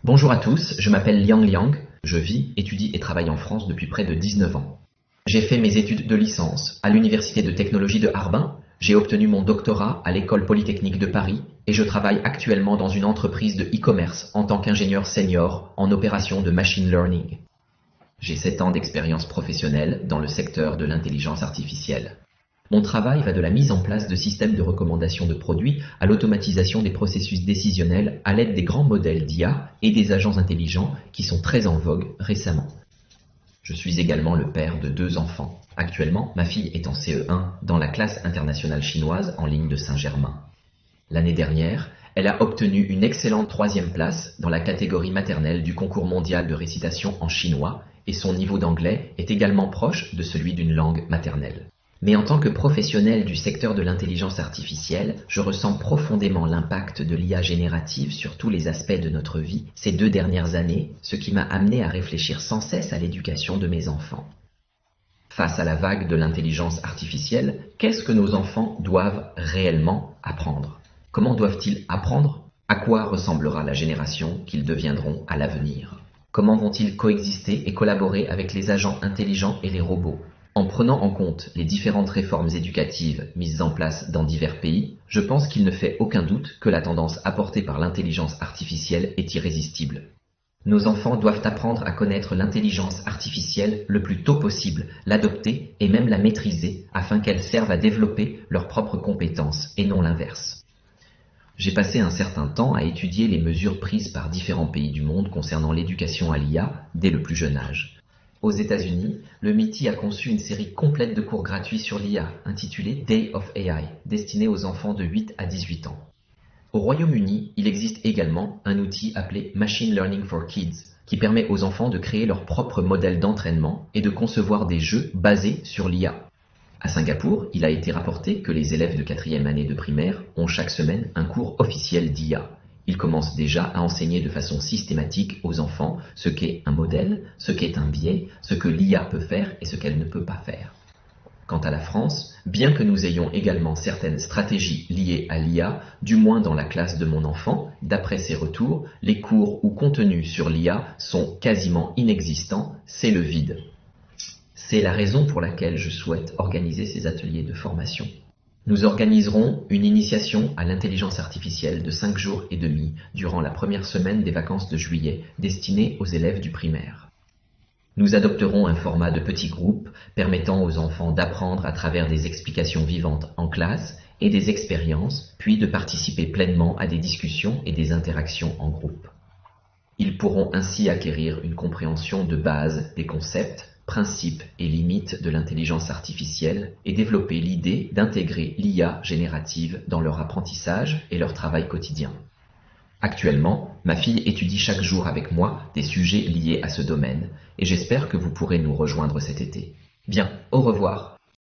Bonjour à tous, je m'appelle Liang Liang, je vis, étudie et travaille en France depuis près de 19 ans. J'ai fait mes études de licence à l'Université de technologie de Harbin, j'ai obtenu mon doctorat à l'École polytechnique de Paris et je travaille actuellement dans une entreprise de e-commerce en tant qu'ingénieur senior en opération de machine learning. J'ai 7 ans d'expérience professionnelle dans le secteur de l'intelligence artificielle. Mon travail va de la mise en place de systèmes de recommandation de produits à l'automatisation des processus décisionnels à l'aide des grands modèles d'IA et des agents intelligents qui sont très en vogue récemment. Je suis également le père de 2 enfants. Actuellement, ma fille est en CE1 dans la classe internationale chinoise en ligne de Saint-Germain. L'année dernière, elle a obtenu une excellente 3e place dans la catégorie maternelle du concours mondial de récitation en chinois et son niveau d'anglais est également proche de celui d'une langue maternelle. Mais en tant que professionnel du secteur de l'intelligence artificielle, je ressens profondément l'impact de l'IA générative sur tous les aspects de notre vie ces 2 dernières années, ce qui m'a amené à réfléchir sans cesse à l'éducation de mes enfants. Face à la vague de l'intelligence artificielle, qu'est-ce que nos enfants doivent réellement apprendre? Comment doivent-ils apprendre? À quoi ressemblera la génération qu'ils deviendront à l'avenir? Comment vont-ils coexister et collaborer avec les agents intelligents et les robots? En prenant en compte les différentes réformes éducatives mises en place dans divers pays, je pense qu'il ne fait aucun doute que la tendance apportée par l'intelligence artificielle est irrésistible. Nos enfants doivent apprendre à connaître l'intelligence artificielle le plus tôt possible, l'adopter et même la maîtriser afin qu'elle serve à développer leurs propres compétences et non l'inverse. J'ai passé un certain temps à étudier les mesures prises par différents pays du monde concernant l'éducation à l'IA dès le plus jeune âge. Aux États-Unis, le MIT a conçu une série complète de cours gratuits sur l'IA, intitulée Day of AI, destinée aux enfants de 8 à 18 ans. Au Royaume-Uni, il existe également un outil appelé Machine Learning for Kids, qui permet aux enfants de créer leur propre modèle d'entraînement et de concevoir des jeux basés sur l'IA. À Singapour, il a été rapporté que les élèves de 4e année de primaire ont chaque semaine un cours officiel d'IA. Ils commencent déjà à enseigner de façon systématique aux enfants ce qu'est un modèle, ce qu'est un biais, ce que l'IA peut faire et ce qu'elle ne peut pas faire. Quant à la France, bien que nous ayons également certaines stratégies liées à l'IA, du moins dans la classe de mon enfant, d'après ses retours, les cours ou contenus sur l'IA sont quasiment inexistants, c'est le vide. C'est la raison pour laquelle je souhaite organiser ces ateliers de formation. Nous organiserons une initiation à l'intelligence artificielle de 5 jours et demi durant la première semaine des vacances de juillet destinée aux élèves du primaire. Nous adopterons un format de petits groupes permettant aux enfants d'apprendre à travers des explications vivantes en classe et des expériences, puis de participer pleinement à des discussions et des interactions en groupe. Ils pourront ainsi acquérir une compréhension de base des concepts, principes et limites de l'intelligence artificielle et développer l'idée d'intégrer l'IA générative dans leur apprentissage et leur travail quotidien. Actuellement, ma fille étudie chaque jour avec moi des sujets liés à ce domaine et j'espère que vous pourrez nous rejoindre cet été. Bien, au revoir.